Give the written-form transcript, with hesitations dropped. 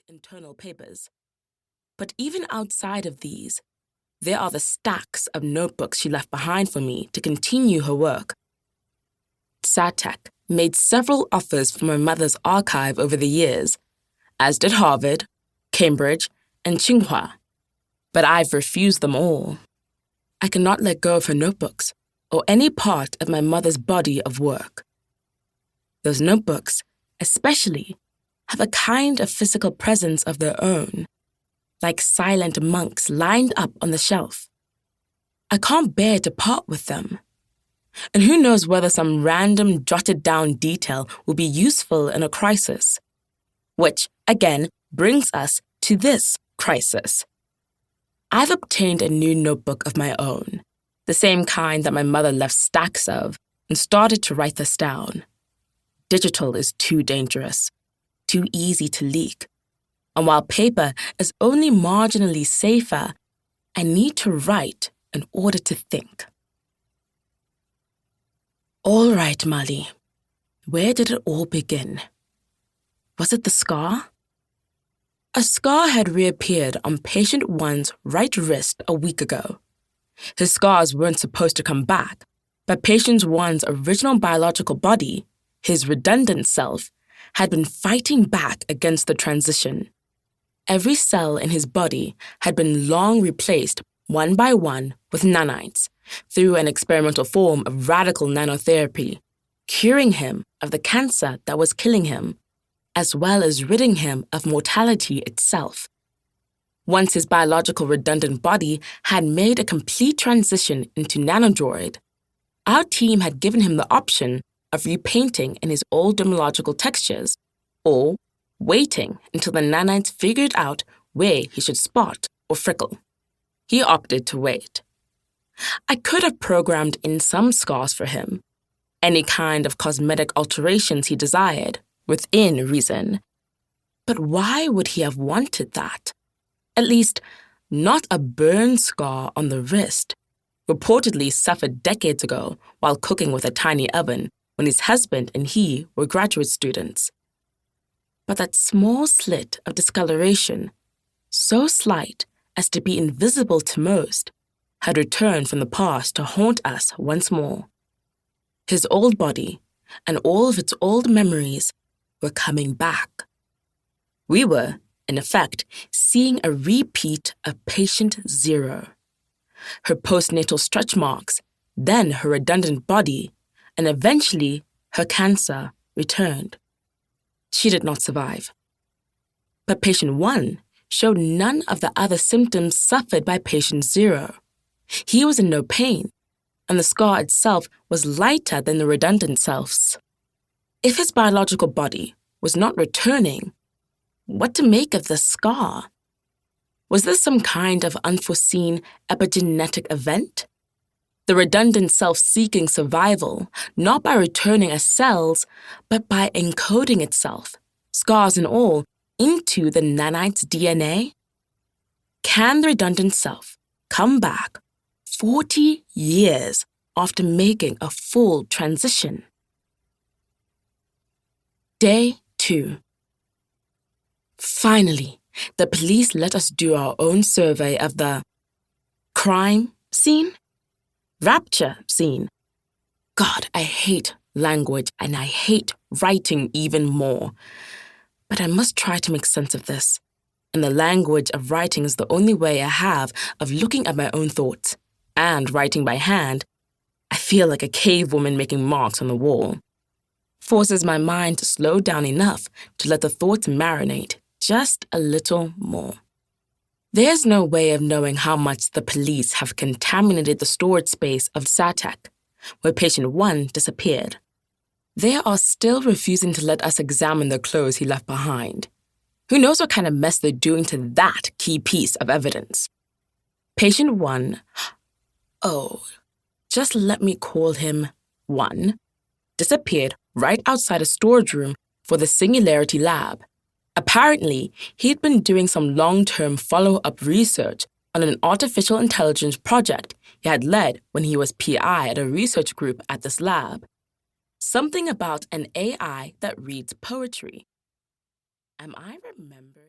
internal papers. But even outside of these, there are the stacks of notebooks she left behind for me to continue her work. SATEC made several offers for my mother's archive over the years, as did Harvard, Cambridge, and Tsinghua, but I've refused them all. I cannot let go of her notebooks or any part of my mother's body of work. Those notebooks, especially, have a kind of physical presence of their own, like silent monks lined up on the shelf. I can't bear to part with them. And who knows whether some random jotted down detail will be useful in a crisis. Which, again, brings us to this crisis. I've obtained a new notebook of my own, the same kind that my mother left stacks of, and started to write this down. Digital is too dangerous, too easy to leak. And while paper is only marginally safer, I need to write in order to think. All right, Mali. Where did it all begin? Was it the scar? A scar had reappeared on patient 1's right wrist a week ago. His scars weren't supposed to come back, but patient 1's original biological body, his redundant self, had been fighting back against the transition. Every cell in his body had been long replaced, one by one, with nanites, through an experimental form of radical nanotherapy, curing him of the cancer that was killing him, as well as ridding him of mortality itself. Once his biological redundant body had made a complete transition into nanodroid, our team had given him the option of repainting in his old dermalogical textures, or waiting until the nanites figured out where he should spot or frickle. He opted to wait. I could have programmed in some scars for him, any kind of cosmetic alterations he desired, within reason. But why would he have wanted that? At least, not a burn scar on the wrist, reportedly suffered decades ago while cooking with a tiny oven when his husband and he were graduate students. But that small slit of discoloration, so slight as to be invisible to most, had returned from the past to haunt us once more. His old body and all of its old memories were coming back. We were, in effect, seeing a repeat of patient 0. Her postnatal stretch marks, then her redundant body, and eventually her cancer returned. She did not survive. But patient 1 showed none of the other symptoms suffered by patient 0. He was in no pain, and the scar itself was lighter than the redundant selves. If his biological body was not returning, what to make of the scar? Was this some kind of unforeseen epigenetic event? The redundant self seeking survival, not by returning as cells, but by encoding itself, scars and all, into the nanite's DNA? Can the redundant self come back 40 years after making a full transition? Day 2. Finally, the police let us do our own survey of the crime scene? Rapture scene. God, I hate language and I hate writing even more. But I must try to make sense of this. And the language of writing is the only way I have of looking at my own thoughts. And writing by hand, I feel like a cave woman making marks on the wall. Forces my mind to slow down enough to let the thoughts marinate just a little more. There's no way of knowing how much the police have contaminated the storage space of SATEC, where patient 1 disappeared. They are still refusing to let us examine the clothes he left behind. Who knows what kind of mess they're doing to that key piece of evidence? Patient 1, just let me call him 1, disappeared right outside a storage room for the Singularity Lab. Apparently, he'd been doing some long-term follow-up research on an artificial intelligence project he had led when he was PI at a research group at this lab. Something about an AI that reads poetry. Am I remembering?